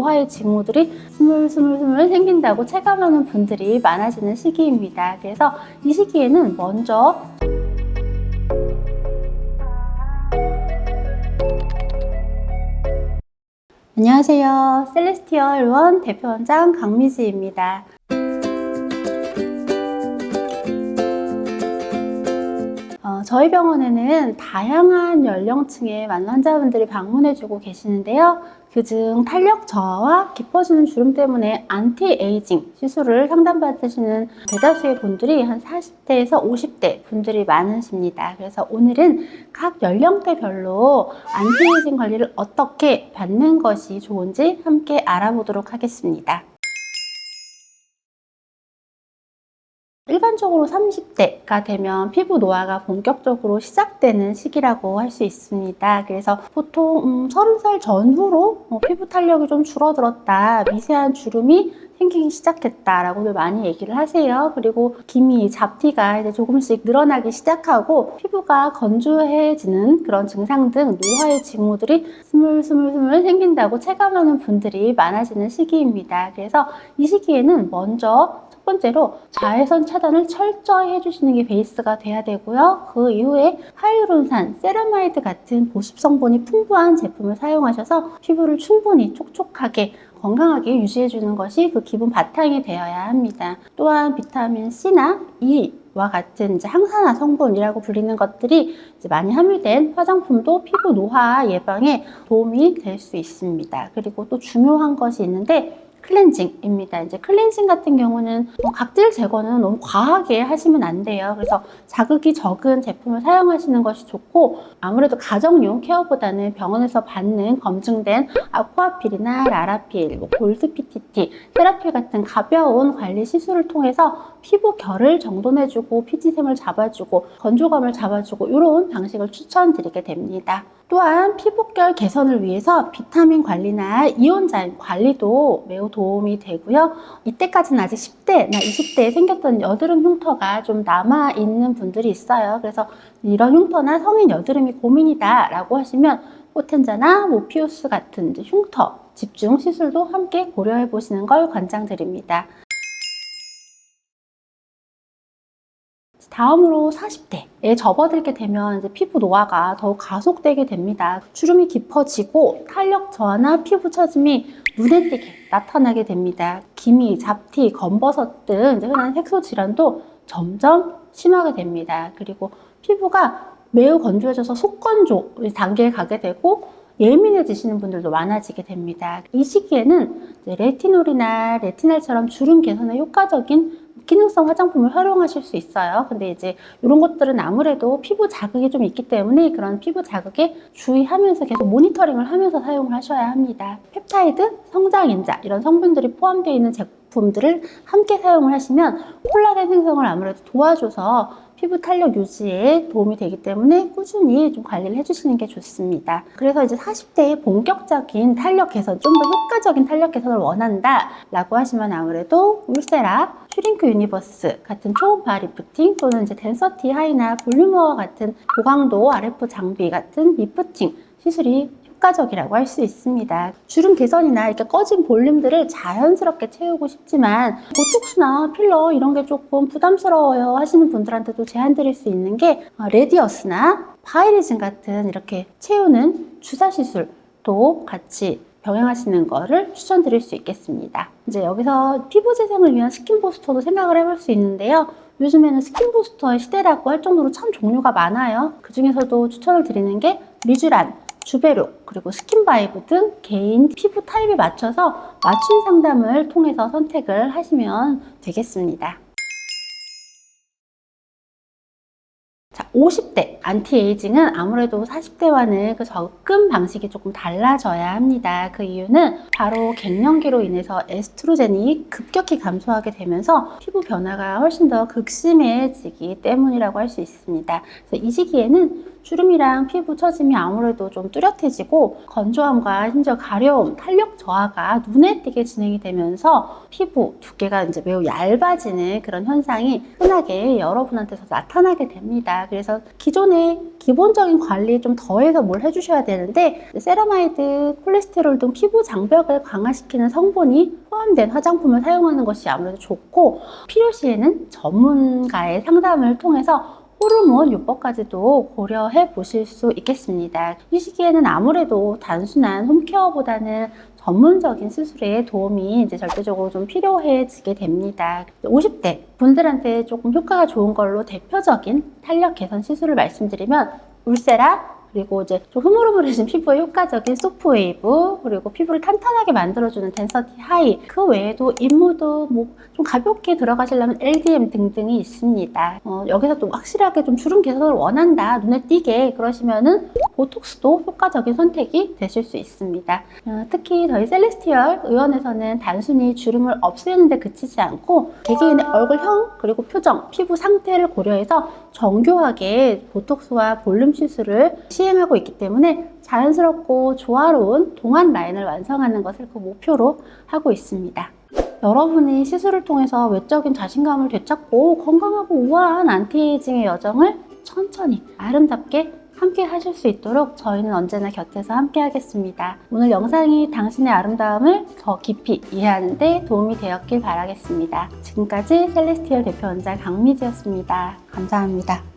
노화의 징후들이 스물스물 생긴다고 체감하는 분들이 많아지는 시기입니다. 그래서 이 시기에는 먼저 안녕하세요. 셀레스티얼 원 대표원장 강미지입니다. 저희 병원에는 다양한 연령층의 많은 환자분들이 방문해주고 계시는데요. 그중 탄력 저하와 깊어지는 주름 때문에 안티에이징 시술을 상담받으시는 대다수의 분들이 한 40대에서 50대 분들이 많으십니다. 그래서 오늘은 각 연령대별로 안티에이징 관리를 어떻게 받는 것이 좋은지 함께 알아보도록 하겠습니다. 일반적으로 30대가 되면 피부 노화가 본격적으로 시작되는 시기라고 할 수 있습니다. 그래서 보통 30살 전후로 피부 탄력이 좀 줄어들었다, 미세한 주름이 생기기 시작했다라고들 많이 얘기를 하세요. 그리고 기미, 잡티가 이제 조금씩 늘어나기 시작하고 피부가 건조해지는 그런 증상 등 노화의 징후들이 스물스물 생긴다고 체감하는 분들이 많아지는 시기입니다. 그래서 이 시기에는 먼저 첫 번째로 자외선 차단을 철저히 해주시는 게 베이스가 돼야 되고요. 그 이후에 하이루론산, 세라마이드 같은 보습 성분이 풍부한 제품을 사용하셔서 피부를 충분히 촉촉하게 건강하게 유지해주는 것이 그 기본 바탕이 되어야 합니다. 또한 비타민 C나 E와 같은 이제 항산화 성분이라고 불리는 것들이 이제 많이 함유된 화장품도 피부 노화 예방에 도움이 될 수 있습니다. 그리고 또 중요한 것이 있는데 클렌징입니다. 이제 클렌징 같은 경우는 각질 제거는 너무 과하게 하시면 안 돼요. 그래서 자극이 적은 제품을 사용하시는 것이 좋고, 아무래도 가정용 케어보다는 병원에서 받는 검증된 아쿠아필이나 라라필, 골드 PTT, 세라필 같은 가벼운 관리 시술을 통해서 피부 결을 정돈해주고 피지샘을 잡아주고 건조감을 잡아주고 이런 방식을 추천드리게 됩니다. 또한 피부결 개선을 위해서 비타민 관리나 이온자인 관리도 매우 도움이 되고요. 이때까지는 아직 10대나 20대에 생겼던 여드름 흉터가 좀 남아있는 분들이 있어요. 그래서 이런 흉터나 성인 여드름이 고민이다 라고 하시면 포텐자나 모피우스 같은 흉터 집중 시술도 함께 고려해 보시는 걸 권장드립니다. 다음으로 40대에 접어들게 되면 이제 피부 노화가 더욱 가속되게 됩니다. 주름이 깊어지고 탄력 저하나 피부 처짐이 눈에 띄게 나타나게 됩니다. 기미, 잡티, 검버섯 등 흔한 색소 질환도 점점 심하게 됩니다. 그리고 피부가 매우 건조해져서 속건조 단계에 가게 되고 예민해지시는 분들도 많아지게 됩니다. 이 시기에는 레티놀이나 레티날처럼 주름 개선에 효과적인 기능성 화장품을 활용하실 수 있어요. 근데 이제 이런 것들은 아무래도 피부 자극이 좀 있기 때문에 그런 피부 자극에 주의하면서 계속 모니터링을 하면서 사용을 하셔야 합니다. 펩타이드, 성장인자 이런 성분들이 포함되어 있는 제품들을 함께 사용을 하시면 콜라겐 생성을 아무래도 도와줘서 피부 탄력 유지에 도움이 되기 때문에 꾸준히 좀 관리를 해주시는 게 좋습니다. 그래서 이제 40대에 본격적인 탄력 개선, 좀 더 효과적인 탄력 개선을 원한다 라고 하시면 아무래도 울세라, 슈링크 유니버스 같은 초음파 리프팅 또는 이제 덴서티 하이나 볼륨어와 같은 고강도 RF 장비 같은 리프팅 시술이 효과적이라고 할 수 있습니다. 주름 개선이나 이렇게 꺼진 볼륨들을 자연스럽게 채우고 싶지만 보톡스나 필러 이런 게 조금 부담스러워요 하시는 분들한테도 제안드릴 수 있는 게 레디어스나 바이리즘 같은 이렇게 채우는 주사 시술도 같이 병행하시는 거를 추천드릴 수 있겠습니다. 이제 여기서 피부 재생을 위한 스킨 부스터도 생각을 해볼 수 있는데요. 요즘에는 스킨 부스터의 시대라고 할 정도로 참 종류가 많아요. 그 중에서도 추천을 드리는 게 리쥬란, 주베룩, 그리고 스킨바이브 등 개인 피부 타입에 맞춰서 맞춤 상담을 통해서 선택을 하시면 되겠습니다. 자, 50대 안티에이징은 아무래도 40대와는 그 접근 방식이 조금 달라져야 합니다. 그 이유는 바로 갱년기로 인해서 에스트로겐이 급격히 감소하게 되면서 피부 변화가 훨씬 더 극심해지기 때문이라고 할 수 있습니다. 그래서 이 시기에는 주름이랑 피부 처짐이 아무래도 좀 뚜렷해지고 건조함과 심지어 가려움, 탄력 저하가 눈에 띄게 진행이 되면서 피부 두께가 이제 매우 얇아지는 그런 현상이 흔하게 여러분한테서 나타나게 됩니다. 그래서 기존에 기본적인 관리 좀 더해서 뭘 해주셔야 되는데 세라마이드, 콜레스테롤 등 피부 장벽을 강화시키는 성분이 포함된 화장품을 사용하는 것이 아무래도 좋고 필요시에는 전문가의 상담을 통해서 호르몬 요법까지도 고려해 보실 수 있겠습니다. 이 시기에는 아무래도 단순한 홈케어보다는 전문적인 시술에 도움이 이제 절대적으로 좀 필요해지게 됩니다. 50대 분들한테 조금 효과가 좋은 걸로 대표적인 탄력 개선 시술을 말씀드리면 울세라, 그리고 이제 좀 흐물흐물해진 피부에 효과적인 소프웨이브, 그리고 피부를 탄탄하게 만들어주는 덴서티 하이, 그 외에도 입모드 뭐 좀 가볍게 들어가시려면 LDM 등등이 있습니다. 여기서 또 확실하게 좀 주름 개선을 원한다, 눈에 띄게 그러시면은 보톡스도 효과적인 선택이 되실 수 있습니다. 특히 저희 셀레스티얼 의원에서는 단순히 주름을 없애는 데 그치지 않고 개개인의 얼굴형, 그리고 표정, 피부 상태를 고려해서 정교하게 보톡스와 볼륨 시술을 시행하고 있기 때문에 자연스럽고 조화로운 동안 라인을 완성하는 것을 그 목표로 하고 있습니다. 여러분이 시술을 통해서 외적인 자신감을 되찾고 건강하고 우아한 안티에이징의 여정을 천천히 아름답게 함께 하실 수 있도록 저희는 언제나 곁에서 함께 하겠습니다. 오늘 영상이 당신의 아름다움을 더 깊이 이해하는 데 도움이 되었길 바라겠습니다. 지금까지 셀레스티얼 대표 원장 강미지였습니다. 감사합니다.